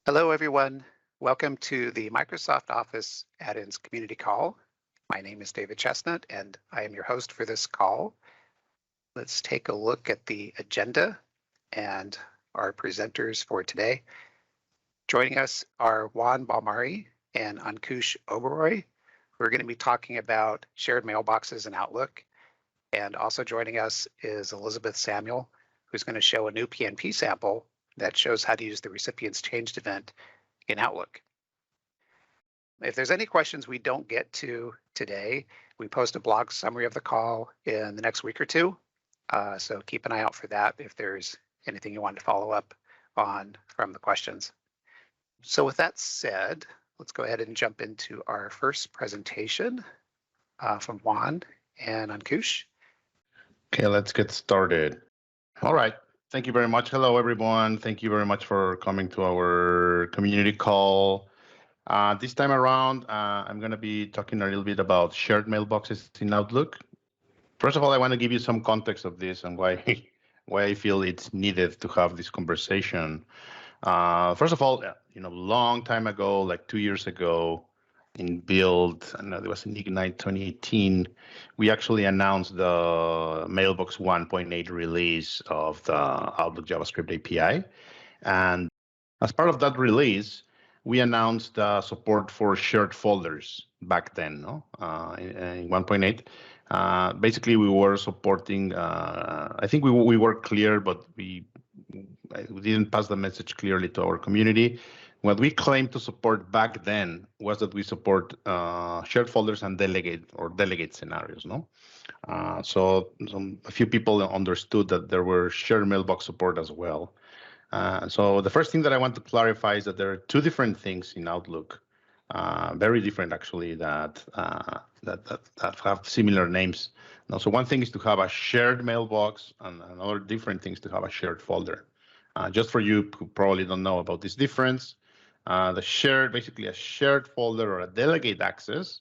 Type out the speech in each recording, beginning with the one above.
Hello, everyone. Welcome to the Microsoft Office Add-ins Community Call. My name is David Chestnut, and I am your host for this call. Let's take a look at the agenda and our presenters for today. Joining us are Juan Balmari and Ankush Oberoi. We're going to be talking about shared mailboxes in Outlook. And also joining us is Elizabeth Samuel, who's going to show a new PNP sample that shows how to use the recipient's changed event in Outlook. If there's any questions we don't get to today, we post a blog summary of the call in the next week or two. So keep an eye out for that if there's anything you want to follow up on from the questions. So with that said, let's go ahead and jump into our first presentation from Juan and Ankush. Okay, let's get started. All right. Thank you very much. Hello, everyone. Thank you very much for coming to our community call. This time around, I'm going to be talking a little bit about shared mailboxes in Outlook. First of all, I want to give you some context of this and why I feel it's needed to have this conversation. First of all, long time ago, like 2 years ago, in Build, I know there was in Ignite 2018, we actually announced the Mailbox 1.8 release of the Outlook JavaScript API. And as part of that release, we announced support for shared folders back then, in 1.8. Basically, we were supporting, I think we were clear, but we didn't pass the message clearly to our community. What we claimed to support back then was that we support shared folders and delegate scenarios. So a few people understood that there were shared mailbox support as well. So the first thing that I want to clarify is that there are two different things in Outlook, very different actually, that have similar names. So one thing is to have a shared mailbox, and another different thing is to have a shared folder. Just for you who probably don't know about this difference, basically a shared folder or a delegate access,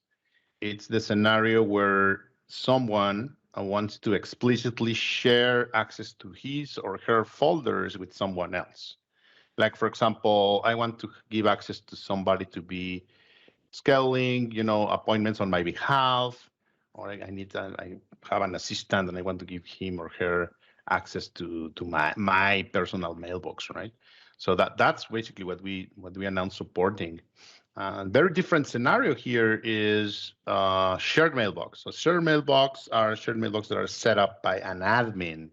it's the scenario where someone wants to explicitly share access to his or her folders with someone else. Like, for example, I want to give access to somebody to be scheduling, appointments on my behalf, or I have an assistant and I want to give him or her access to my personal mailbox, right? So that's basically what we announced supporting. Very different scenario here is shared mailbox. So shared mailbox are shared mailbox that are set up by an admin,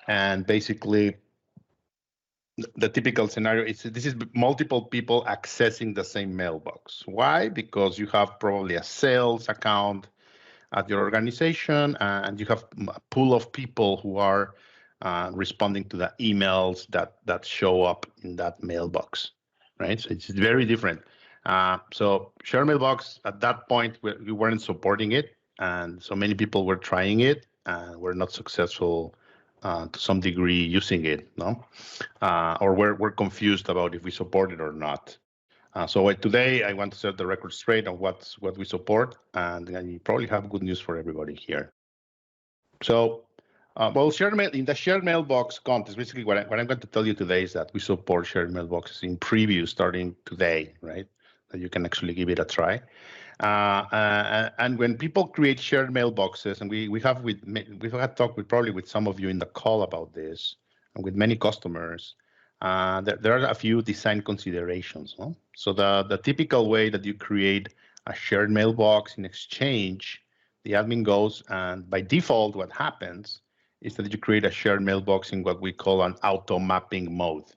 and basically the typical scenario is this is multiple people accessing the same mailbox. Why? Because you have probably a sales account at your organization, and you have a pool of people who are responding to the emails that show up in that mailbox, right? So it's very different. So share mailbox at that point we weren't supporting it, and so many people were trying it and were not successful to some degree using it, or we're confused about if we support it or not. So today I want to set the record straight on what we support, and you probably have good news for everybody here. So, in the shared mailbox context, basically what I'm going to tell you today is that we support shared mailboxes in preview starting today, right? That you can actually give it a try. And when people create shared mailboxes, and we've had talk probably with some of you in the call about this, and with many customers. There are a few design considerations. So the typical way that you create a shared mailbox in Exchange, the admin goes, and by default, what happens is that you create a shared mailbox in what we call an auto mapping mode.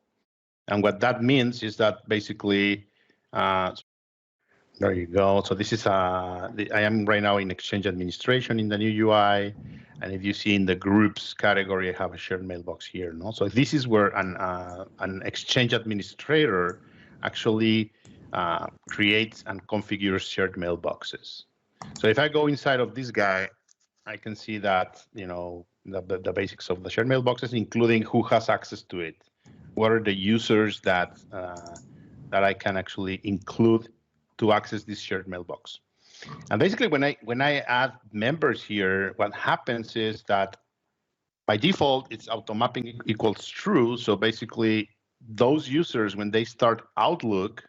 And what that means is that basically, there you go. So this is I am right now in Exchange administration in the new UI. And if you see in the groups category, I have a shared mailbox here. So this is where an Exchange administrator actually creates and configures shared mailboxes. So if I go inside of this guy, I can see that the basics of the shared mailboxes, including who has access to it, what are the users that I can actually include to access this shared mailbox. And basically, when I add members here, what happens is that By default, it's automapping equals true. So basically, those users, when they start Outlook,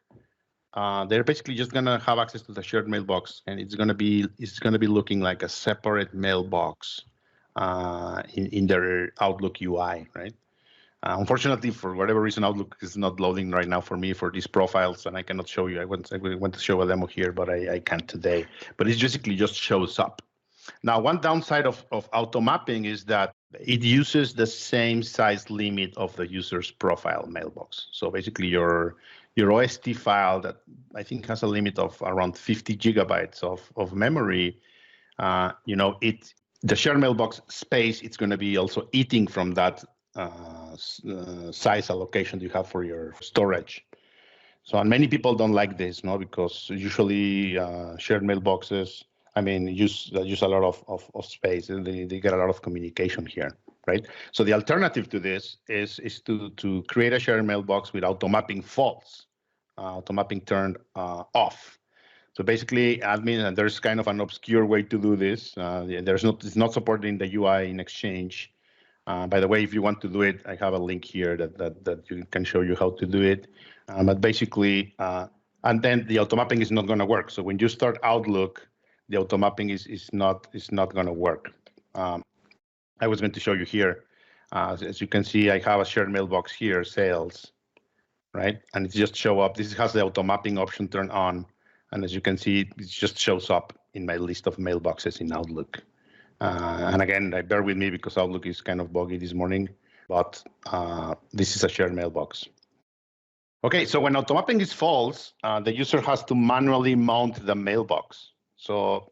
they're basically just gonna have access to the shared mailbox, and it's gonna be looking like a separate mailbox in their Outlook UI, right? Unfortunately, for whatever reason, Outlook is not loading right now for me for these profiles, and I cannot show you. I want to show a demo here, but I can't today. But it basically just shows up. Now, one downside of auto mapping is that it uses the same size limit of the user's profile mailbox. So basically, your OST file that I think has a limit of around 50 gigabytes of memory, the shared mailbox space, it's going to be also eating from that size allocation you have for your storage. So, and many people don't like this, no, because usually shared mailboxes, use a lot of space, and they get a lot of communication here, right? So the alternative to this is to create a shared mailbox with auto mapping false, auto mapping turned off. So basically, admin, and there's kind of an obscure way to do this. It's not supported in the UI in Exchange. By the way, if you want to do it, I have a link here that you can show you how to do it. But basically, and then the auto mapping is not going to work. So when you start Outlook, the auto mapping is not going to work. I was going to show you here. As you can see, I have a shared mailbox here, sales, right? And it just show up. This has the auto mapping option turned on. And as you can see, it just shows up in my list of mailboxes in Outlook. And again, bear with me because Outlook is kind of buggy this morning, but this is a shared mailbox. Okay, so when auto mapping is false, the user has to manually mount the mailbox. So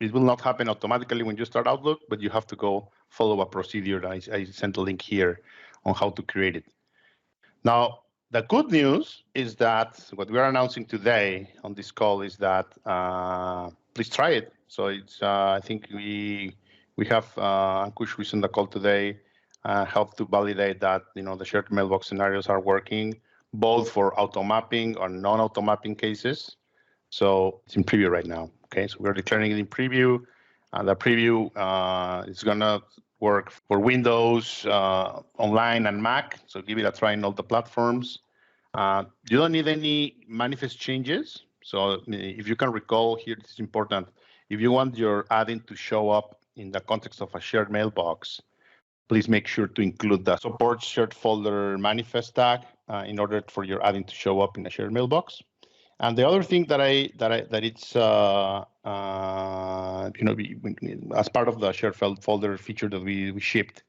it will not happen automatically when you start Outlook, but you have to go follow a procedure. I sent a link here on how to create it. Now, the good news is that what we are announcing today on this call is that please try it. So it's I think we have Ankush who's on the call today helped to validate that the shared mailbox scenarios are working both for auto mapping or non-auto mapping cases. So it's in preview right now. Okay, so we're declaring it in preview. The preview is gonna work for Windows, online, and Mac. So give it a try in all the platforms. You don't need any manifest changes. So if you can recall here, this is important. If you want your add-in to show up in the context of a shared mailbox, please make sure to include the support shared folder manifest tag in order for your add-in to show up in a shared mailbox. And the other thing that it's as part of the shared folder feature that we shipped,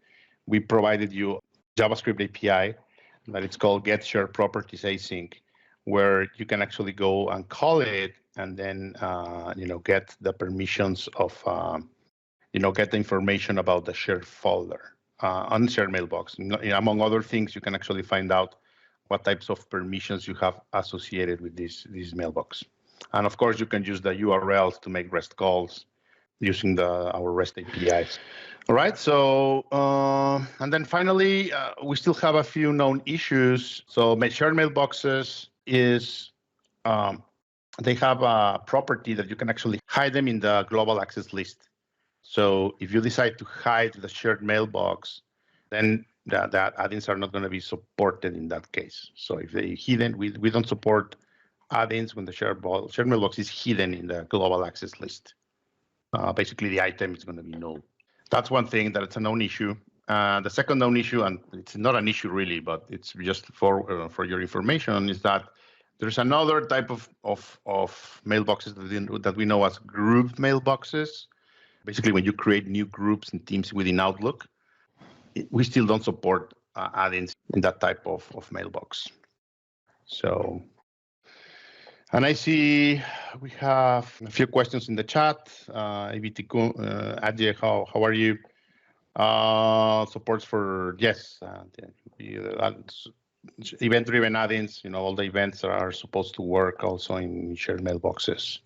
we provided you JavaScript API that it's called Get Shared Properties Async, where you can actually go and call it and then get the permissions of get the information about the shared folder on shared mailbox. Among other things, you can actually find out what types of permissions you have associated with this mailbox. And of course, you can use the URLs to make REST calls using our REST APIs. All right, so, and then finally, we still have a few known issues. So shared mailboxes is, they have a property that you can actually hide them in the global access list. So if you decide to hide the shared mailbox, then the add-ins are not going to be supported in that case. So if they hidden, we don't support add-ins when the shared mailbox is hidden in the global access list. Basically, the item is going to be null. That's one thing that it's a known issue. The second known issue, and it's not an issue really, but it's just for your information, is that there's another type of mailboxes that we know as group mailboxes. Basically, when you create new groups and teams within Outlook, we still don't support add-ins in that type of mailbox. So, and I see we have a few questions in the chat. Ajay, how are you? Supports for, yes, event-driven add-ins, all the events are supposed to work also in shared mailboxes.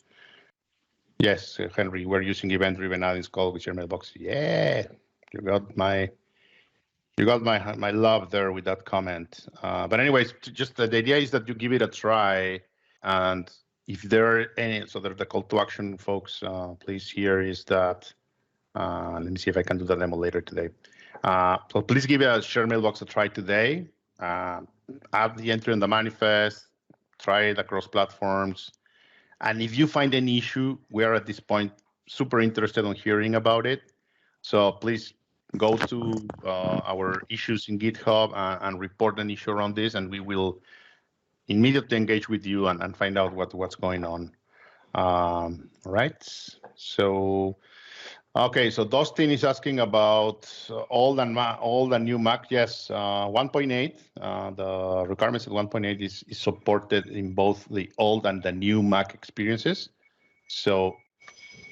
Yes, Henry, we're using event-driven add-ins called with shared mailboxes. Yeah, you got my love there with that comment. But anyways, just the idea is that you give it a try, and if there are any, so the call to action, folks, please here is that. Let me see if I can do the demo later today. So please give a share mailbox a try today. Add the entry in the manifest, try it across platforms. And if you find any issue, we are at this point super interested in hearing about it. So please go to our issues in GitHub and report an issue around this, and we will immediately engage with you and find out what's going on. Right. So, okay. So Dustin is asking about old and new Mac. Yes, 1.8. The requirements at 1.8 is supported in both the old and the new Mac experiences. So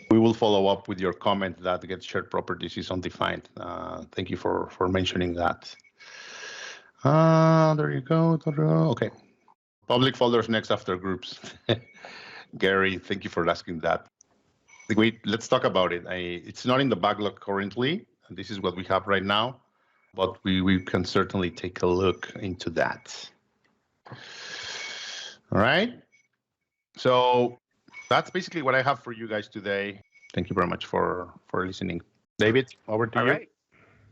we will follow up with your comment that get shared properties is undefined. Thank you for mentioning that. There you go. Okay. Public folders next after groups. Gary, thank you for asking that. Wait, let's talk about it. It's not in the backlog currently. This is what we have right now, but we can certainly take a look into that. All right. So that's basically what I have for you guys today. Thank you very much for listening. David, over to you. All right.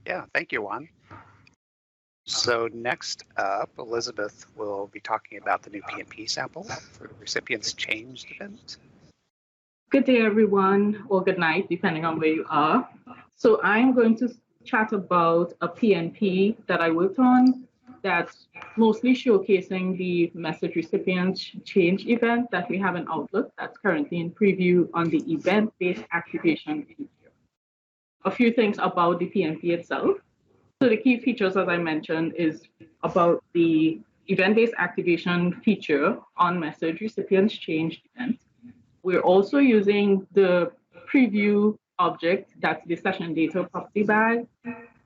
Yeah, thank you, Juan. So next up, Elizabeth will be talking about the new PNP sample for recipients changed event. Good day, everyone, or good night, depending on where you are. So I'm going to chat about a PNP that I worked on that's mostly showcasing the message recipients change event that we have in Outlook that's currently in preview on the event-based activation. A few things about the PNP itself. So the key features, as I mentioned, is about the event-based activation feature on message recipients changed event. We're also using the preview object, that's the session data property bag,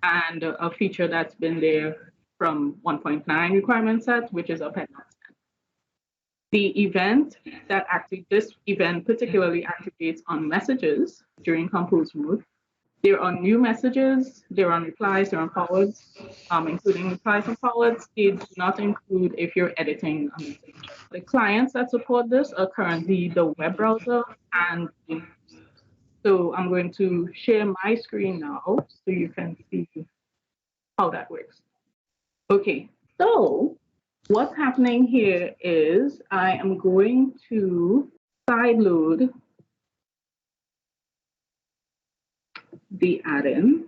and a feature that's been there from 1.9 requirement set, which is append on send. The event that this event particularly activates on messages during compose mode. They're on new messages, they're on replies, they're on forwards, including replies and forwards. They do not include if you're editing a message. The clients that support this are currently the web browser and so I'm going to share my screen now so you can see how that works. Okay, so what's happening here is I am going to sideload the add-in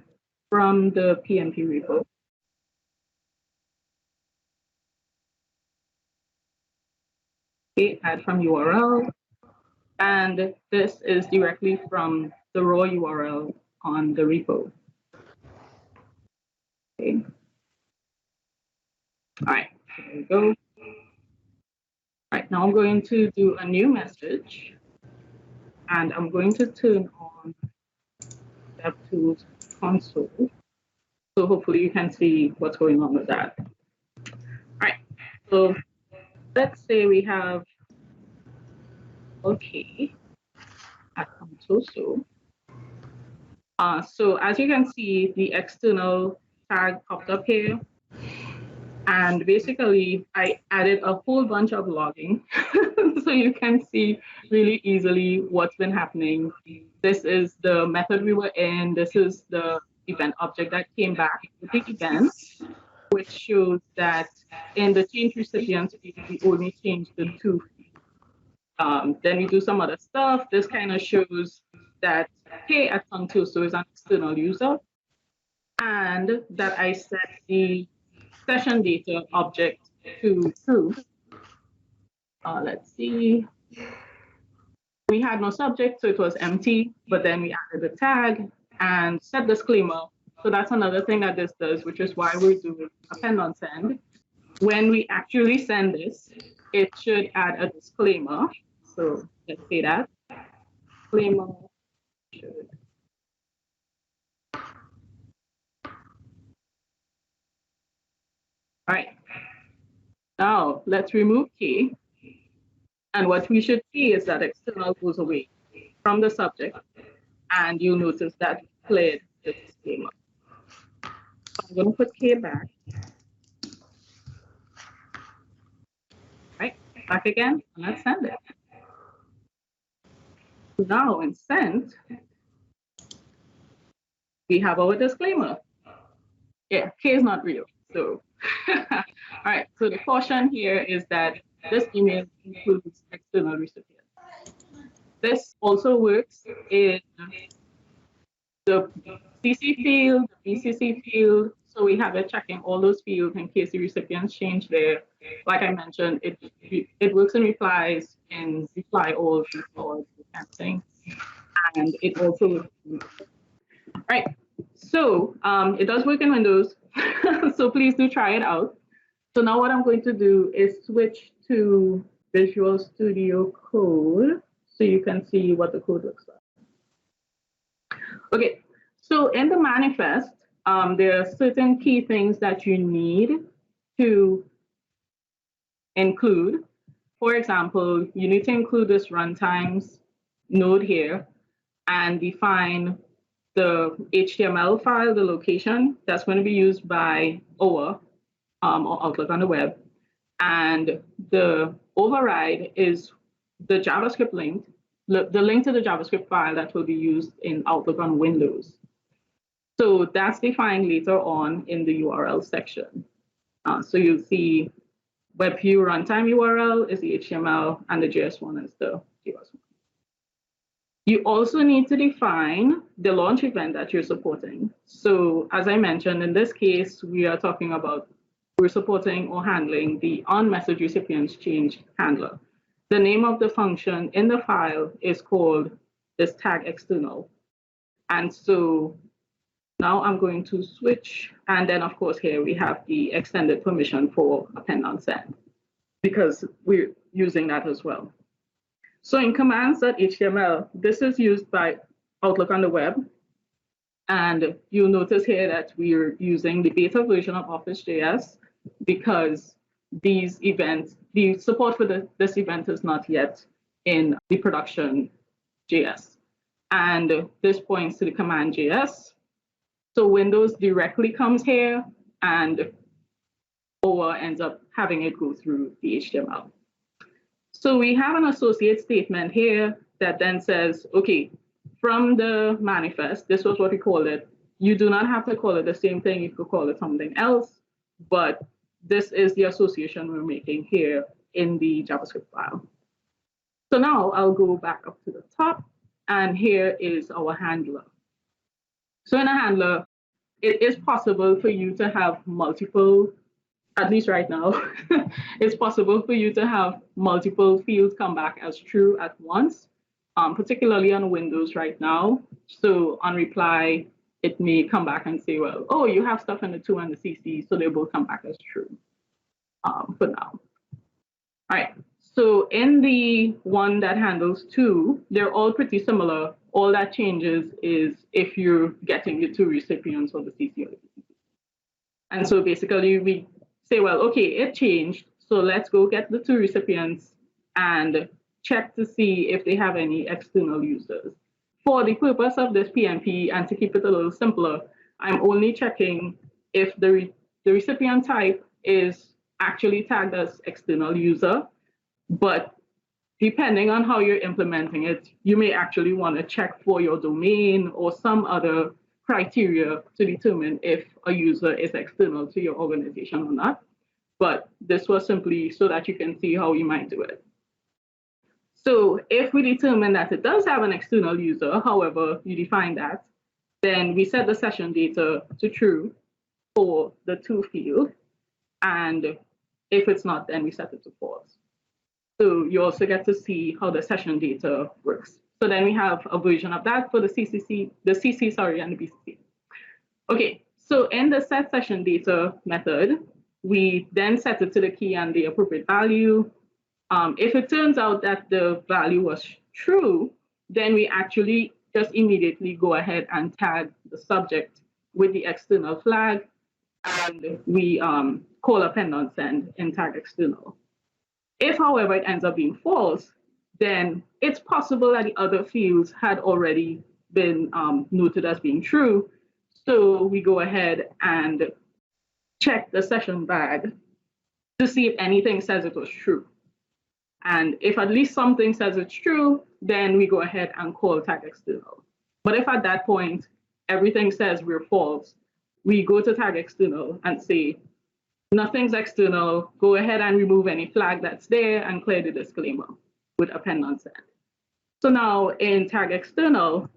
from the PNP repo. Okay, add from URL. And this is directly from the raw URL on the repo. Okay. All right, there we go. All right, now I'm going to do a new message. And I'm going to turn on DevTools console. So hopefully you can see what's going on with that. All right, so let's say we have, okay, at console. So as you can see, the external tag popped up here. And basically, I added a whole bunch of logging. So you can see really easily what's been happening. This is the method we were in. This is the event object that came back with the event, which shows that in the change recipients, we only changed the 2. Then we do some other stuff. This kind of shows that, hey, at Santoso is an external user, and that I set the session data object to true. Let's see. We had no subject, so it was empty, but then we added a tag and set disclaimer. So that's another thing that this does, which is why we're doing append on send. When we actually send this, it should add a disclaimer. So let's say that. Disclaimer should. All right. Now let's remove key. And what we should see is that external goes away from the subject. And you'll notice that we cleared the disclaimer. I'm going to put K back. Right, back again, and let's send it. Now in sent, we have our disclaimer. Yeah, K is not real. So, all right. So the caution here is that this email includes external recipients. This also works in the CC field, the BCC field. So we have it checking all those fields in case the recipients change there. Like I mentioned, it works in replies, in reply all, before kind of thing. And it also works in right. So it does work in Windows. So please do try it out. So now what I'm going to do is switch to Visual Studio Code so you can see what the code looks like. Okay, so in the manifest, there are certain key things that you need to include. For example, you need to include this runtimes node here and define the HTML file, the location that's going to be used by OA or Outlook on the web. And the override is the JavaScript link, the link to the JavaScript file that will be used in Outlook on Windows. So that's defined later on in the URL section. So you'll see WebView runtime URL is the HTML and the JS one is the JS one. You also need to define the launch event that you're supporting. So as I mentioned, in this case, we're supporting or handling the on-message recipients change handler. The name of the function in the file is called this tag external. And so now I'm going to switch. And then of course here we have the extended permission for append on send because we're using that as well. So in commands.html, this is used by Outlook on the web. And you'll notice here that we're using the beta version of Office.js because these events, the support for this event is not yet in the production JS. And this points to the command.js. So Windows directly comes here and OA ends up having it go through the HTML. So we have an associate statement here that then says, okay, from the manifest, this was what we called it. You do not have to call it the same thing. You could call it something else, but this is the association we're making here in the JavaScript file. So now I'll go back up to the top, and here is our handler. So in a handler, it is possible for you to have multiple, at least right now, it's possible for you to have multiple fields come back as true at once, particularly on Windows right now. So on reply, it may come back and say, well, oh, you have stuff in the 2 and the CC, so they both come back as true for now. All right, so in the one that handles 2, they're all pretty similar. All that changes is if you're getting the 2 recipients or the CC or the CC. And so basically we say, well, okay, it changed. So let's go get the 2 recipients and check to see if they have any external users. For the purpose of this PNP and to keep it a little simpler, I'm only checking if the recipient type is actually tagged as external user, but depending on how you're implementing it, you may actually want to check for your domain or some other criteria to determine if a user is external to your organization or not. But this was simply so that you can see how you might do it. So if we determine that it does have an external user, however you define that, then we set the session data to true for the 2 field. And if it's not, then we set it to false. So you also get to see how the session data works. So then we have a version of that for the CC, and the BCC. Okay, so in the set session data method, we then set it to the key and the appropriate value. If it turns out that the value was true, then we actually just immediately go ahead and tag the subject with the external flag, and we call append on send in tag external. If, however, it ends up being false, then it's possible that the other fields had already been noted as being true. So we go ahead and check the session bag to see if anything says it was true. And if at least something says it's true, then we go ahead and call tag external. But if at that point, everything says we're false, we go to tag external and say, nothing's external, go ahead and remove any flag that's there and clear the disclaimer with append unset. So now in tag external,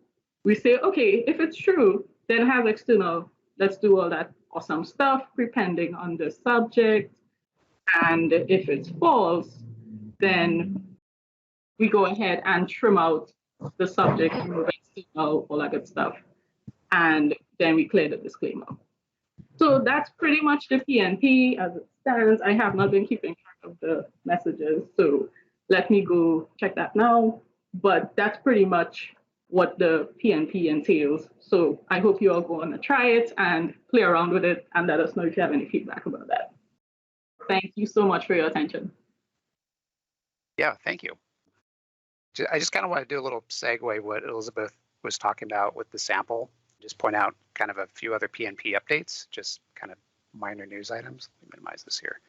we say, okay, if it's true, then have external, let's do all that awesome stuff, prepending on the subject. And if it's false, then we go ahead and trim out the subject, remove external, all that good stuff. And then we clear the disclaimer. So that's pretty much the PNP as it stands. I have not been keeping track of the messages, so let me go check that now. But that's pretty much what the PNP entails. So I hope you all go on and try it and play around with it and let us know if you have any feedback about that. Thank you so much for your attention. Yeah, thank you. I just kind of want to do a little segue what Elizabeth was talking about with the sample. Just point out kind of a few other PNP updates, just kind of minor news items. Let me minimize this here.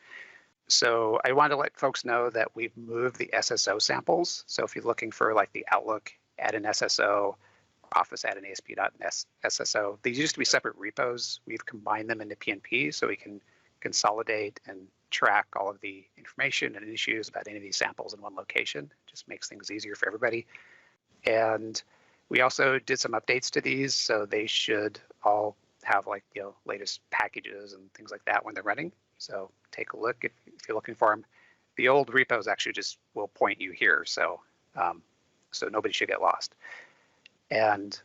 So I wanted to let folks know that we've moved the SSO samples. So if you're looking for like the Outlook, add an SSO, Office, add an ASP.SSO. These used to be separate repos. We've combined them into PNP so we can consolidate and track all of the information and issues about any of these samples in one location. Just makes things easier for everybody. And we also did some updates to these, so they should all have like latest packages and things like that when they're running. So take a look if you're looking for them. The old repos actually just will point you here, so so nobody should get lost. And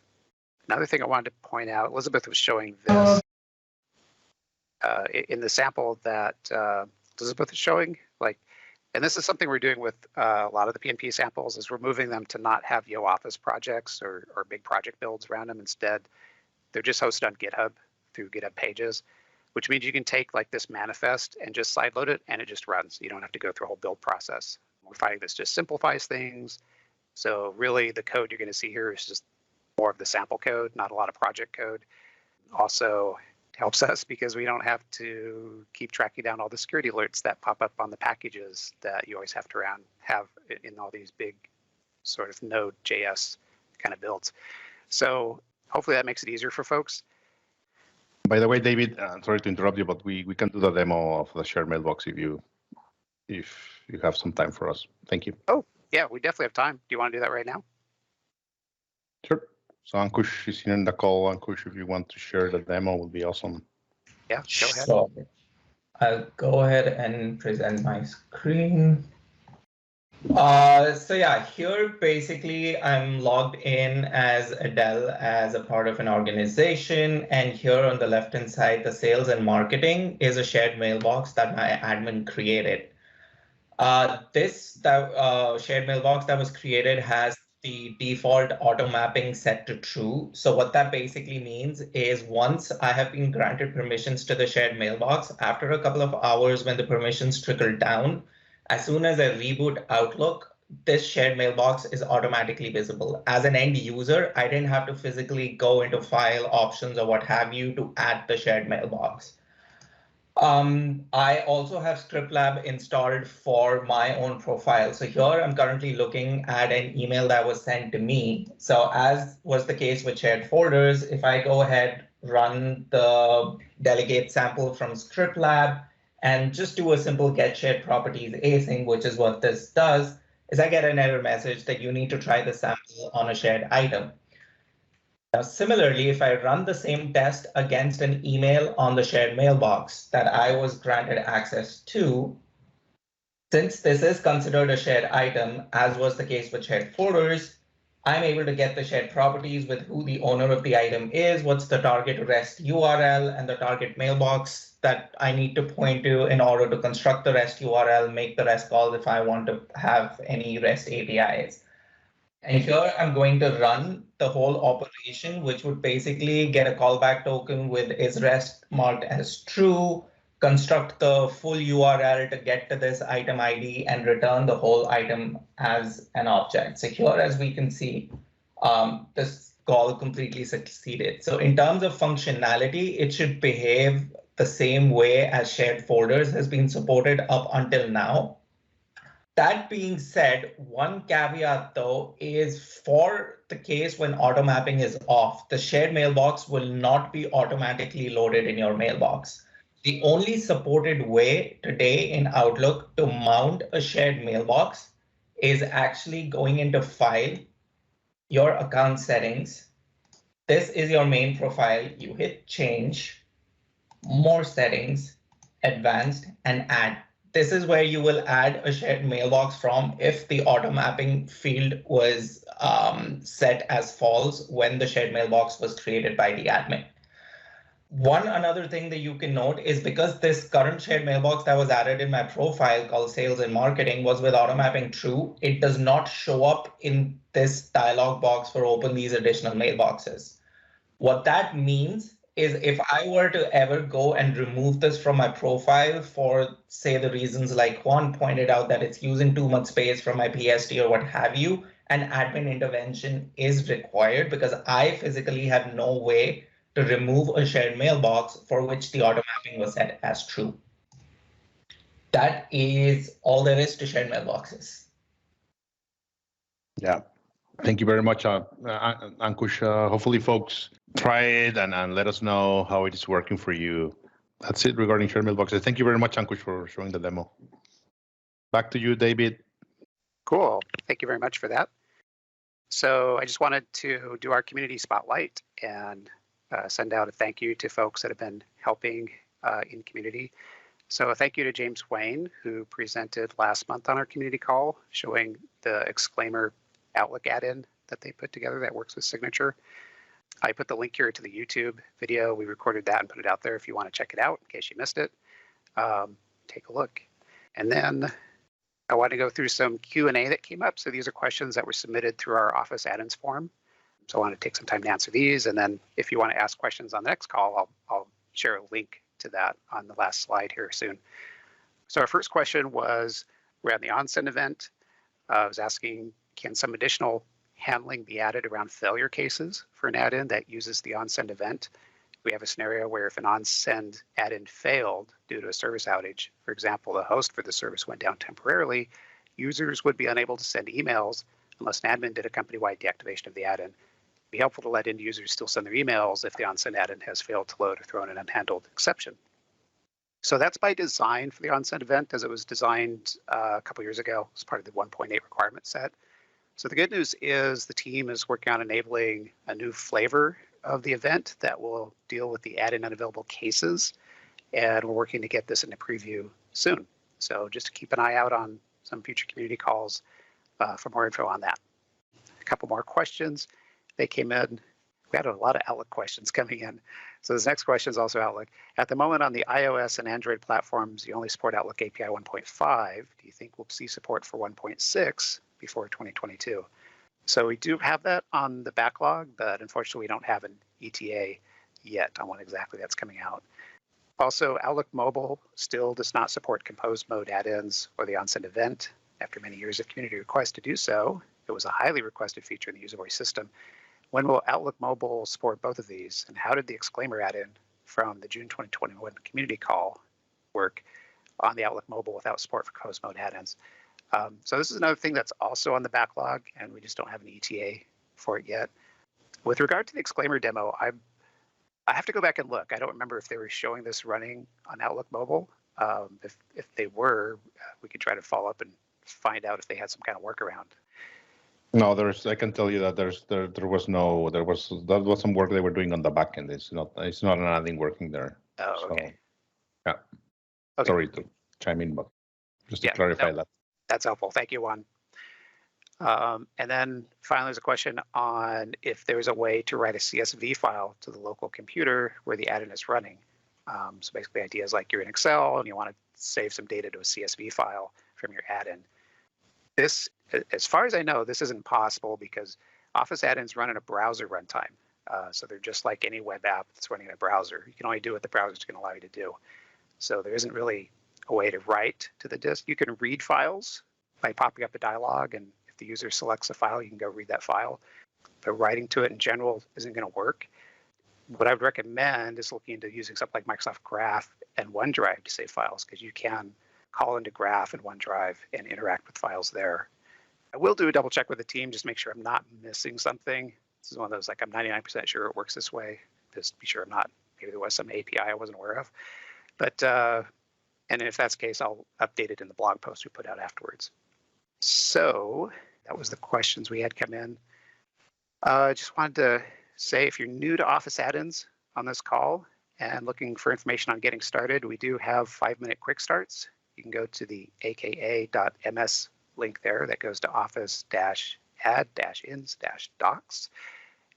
another thing I wanted to point out, Elizabeth was showing this in the sample that Elizabeth is showing, and this is something we're doing with a lot of the PNP samples, is we're moving them to not have Yo Office projects or big project builds around them. Instead, they're just hosted on GitHub through GitHub pages, which means you can take like this manifest and just sideload it and it just runs. You don't have to go through a whole build process. We're finding this just simplifies things. So really the code you're going to see here is just more of the sample code, not a lot of project code. Also helps us because we don't have to keep tracking down all the security alerts that pop up on the packages that you always have to have in all these big sort of Node.js kind of builds. So hopefully that makes it easier for folks. By the way, David, sorry to interrupt you, but we can do the demo of the shared mailbox if you have some time for us. Thank you. Oh, yeah, we definitely have time. Do you want to do that right now? Sure. So Ankush is here in the call. Ankush, if you want to share the demo, would be awesome. Yeah, go ahead. So I'll go ahead and present my screen. So yeah, here basically I'm logged in as Adele as a part of an organization, and here on the left-hand side, the sales and marketing is a shared mailbox that my admin created. This shared mailbox that was created has the default auto mapping set to true. So what that basically means is once I have been granted permissions to the shared mailbox, after a couple of hours when the permissions trickle down, as soon as I reboot Outlook, this shared mailbox is automatically visible. As an end user, I didn't have to physically go into file options or what have you to add the shared mailbox. I also have ScriptLab installed for my own profile. So here I'm currently looking at an email that was sent to me. So as was the case with shared folders, if I go ahead, run the delegate sample from ScriptLab, and just do a simple get shared properties async, which is what this does, is I get an error message that you need to try the sample on a shared item. Now, similarly, if I run the same test against an email on the shared mailbox that I was granted access to, since this is considered a shared item, as was the case with shared folders, I'm able to get the shared properties with who the owner of the item is, what's the target REST URL, and the target mailbox that I need to point to in order to construct the REST URL, make the REST calls if I want to have any REST APIs. And here I'm going to run the whole operation, which would basically get a callback token with is REST marked as true, construct the full URL to get to this item ID, and return the whole item as an object. So here, as we can see, this call completely succeeded. So in terms of functionality, it should behave the same way as shared folders has been supported up until now. That being said, one caveat though is for the case when auto mapping is off, the shared mailbox will not be automatically loaded in your mailbox. The only supported way today in Outlook to mount a shared mailbox is actually going into File, your account settings. This is your main profile. You hit Change, More Settings, Advanced, and Add. This is where you will add a shared mailbox from if the auto mapping field was set as false when the shared mailbox was created by the admin. One another thing that you can note is because this current shared mailbox that was added in my profile called sales and marketing was with auto mapping true, it does not show up in this dialog box for open these additional mailboxes. What that means is if I were to ever go and remove this from my profile for, say, the reasons like Juan pointed out that it's using too much space from my PST or what have you, an admin intervention is required because I physically have no way to remove a shared mailbox for which the auto mapping was set as true. That is all there is to shared mailboxes. Yeah. Thank you very much, Ankush. Hopefully folks try it and let us know how it is working for you. That's it regarding shared mailboxes. Thank you very much, Ankush, for showing the demo. Back to you, David. Cool. Thank you very much for that. So I just wanted to do our community spotlight and send out a thank you to folks that have been helping in community. So a thank you to James Wayne, who presented last month on our community call, showing the Exclaimer Outlook add-in that they put together that works with Signature. I put the link here to the YouTube video. We recorded that and put it out there if you want to check it out in case you missed it. Take a look. And then I want to go through some Q&A that came up. So these are questions that were submitted through our Office add-ins form. So I want to take some time to answer these. And then if you want to ask questions on the next call, I'll share a link to that on the last slide here soon. So our first question was, we're at the OnSend event. I was asking, can some additional handling be added around failure cases for an add-in that uses the OnSend event? We have a scenario where if an OnSend add-in failed due to a service outage, for example, the host for the service went down temporarily, users would be unable to send emails unless an admin did a company-wide deactivation of the add-in. It'd be helpful to let end users still send their emails if the OnSend add-in has failed to load or thrown an unhandled exception. So that's by design for the OnSend event, as it was designed a couple years ago as part of the 1.8 requirement set. So the good news is the team is working on enabling a new flavor of the event that will deal with the add-in unavailable cases, and we're working to get this in a preview soon. So just keep an eye out on some future community calls for more info on that. A couple more questions. They came in. We had a lot of Outlook questions coming in. So this next question is also Outlook. At the moment on the iOS and Android platforms, you only support Outlook API 1.5. Do you think we'll see support for 1.6 before 2022? So we do have that on the backlog, but unfortunately we don't have an ETA yet on when exactly that's coming out. Also, Outlook Mobile still does not support compose mode add-ins or the OnSend event. After many years of community requests to do so, it was a highly requested feature in the user voice system. When will Outlook Mobile support both of these? And how did the Exclaimer add-in from the June 2021 community call work on the Outlook Mobile without support for compose mode add-ins? So this is another thing that's also on the backlog, and we just don't have an ETA for it yet. With regard to the Exclaimer demo, I have to go back and look. I don't remember if they were showing this running on Outlook Mobile. If they were, we could try to follow up and find out if they had some kind of workaround. No, I can tell you that there was some work they were doing on the back end. It's not anything working there. Oh, okay. Yeah. Okay. Sorry to chime in, but just to clarify that. That's helpful. Thank you, Juan. And then finally, there's a question on if there's a way to write a CSV file to the local computer where the add-in is running. So basically ideas like you're in Excel and you want to save some data to a CSV file from your add-in. This, as far as I know, this isn't possible because Office add-ins run in a browser runtime. So they're just like any web app that's running in a browser. You can only do what the browser is going to allow you to do. So there isn't really a way to write to the disk. You can read files by popping up a dialog, and if the user selects a file, you can go read that file. But writing to it in general isn't going to work. What I would recommend is looking into using something like Microsoft Graph and OneDrive to save files, because you can call into Graph and OneDrive and interact with files there. I will do a double check with the team, just make sure I'm not missing something. This is one of those, like, I'm 99% sure it works this way. Just be sure I'm not, maybe there was some API I wasn't aware of. But, and if that's the case, I'll update it in the blog post we put out afterwards. So that was the questions we had come in. I just wanted to say, if you're new to Office add-ins on this call and looking for information on getting started, we do have 5-minute quick starts. You can go to the aka.ms link there that goes to office-add-ins-docs.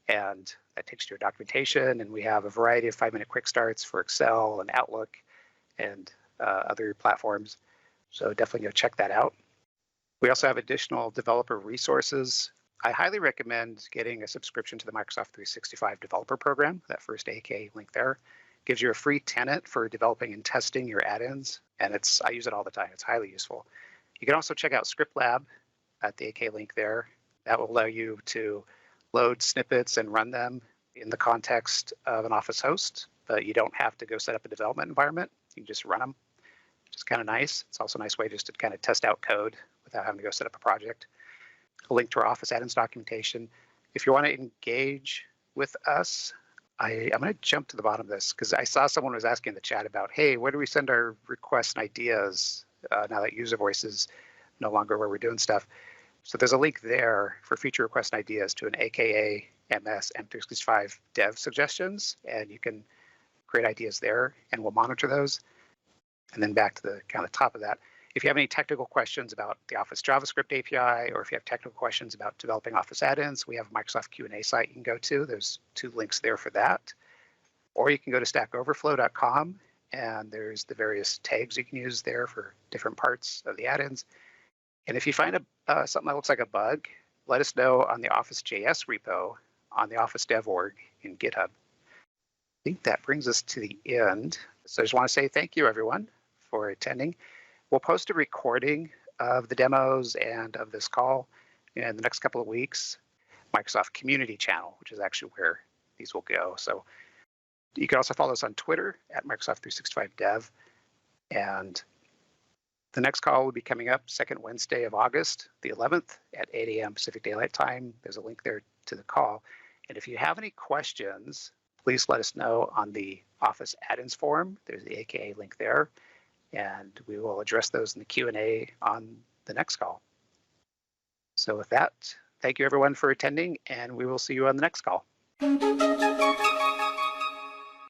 And that takes you to your documentation. And we have a variety of 5-minute quick starts for Excel and Outlook and other platforms. So definitely go check that out. We also have additional developer resources. I highly recommend getting a subscription to the Microsoft 365 developer program. That first AK link there gives you a free tenant for developing and testing your add-ins. And I use it all the time. It's highly useful. You can also check out Script Lab at the AK link there. That will allow you to load snippets and run them in the context of an Office host, but you don't have to go set up a development environment. You can just run them, which is kind of nice. It's also a nice way just to kind of test out code without having to go set up a project. A link to our Office add-ins documentation. If you want to engage with us, I'm going to jump to the bottom of this because I saw someone was asking in the chat about, hey, where do we send our requests and ideas now that user voice is no longer where we're doing stuff? So there's a link there for feature requests and ideas to an AKA MS M365 dev suggestions, and you can create ideas there, and we'll monitor those. And then back to the kind of top of that, if you have any technical questions about the Office JavaScript API, or if you have technical questions about developing Office add-ins, we have a Microsoft Q&A site you can go to. There's 2 links there for that. Or you can go to stackoverflow.com, and there's the various tags you can use there for different parts of the add-ins. And if you find something that looks like a bug, let us know on the Office.js repo on the Office Dev org in GitHub. I think that brings us to the end. So I just want to say thank you, everyone, for attending. We'll post a recording of the demos and of this call in the next couple of weeks. Microsoft Community Channel, which is actually where these will go. So you can also follow us on Twitter at Microsoft 365 Dev. And the next call will be coming up second Wednesday of August, the 11th at 8 a.m. Pacific Daylight Time. There's a link there to the call. And if you have any questions, please let us know on the Office add-ins forum. There's the AKA link there. And we will address those in the Q&A on the next call. So with that, thank you everyone for attending, and we will see you on the next call.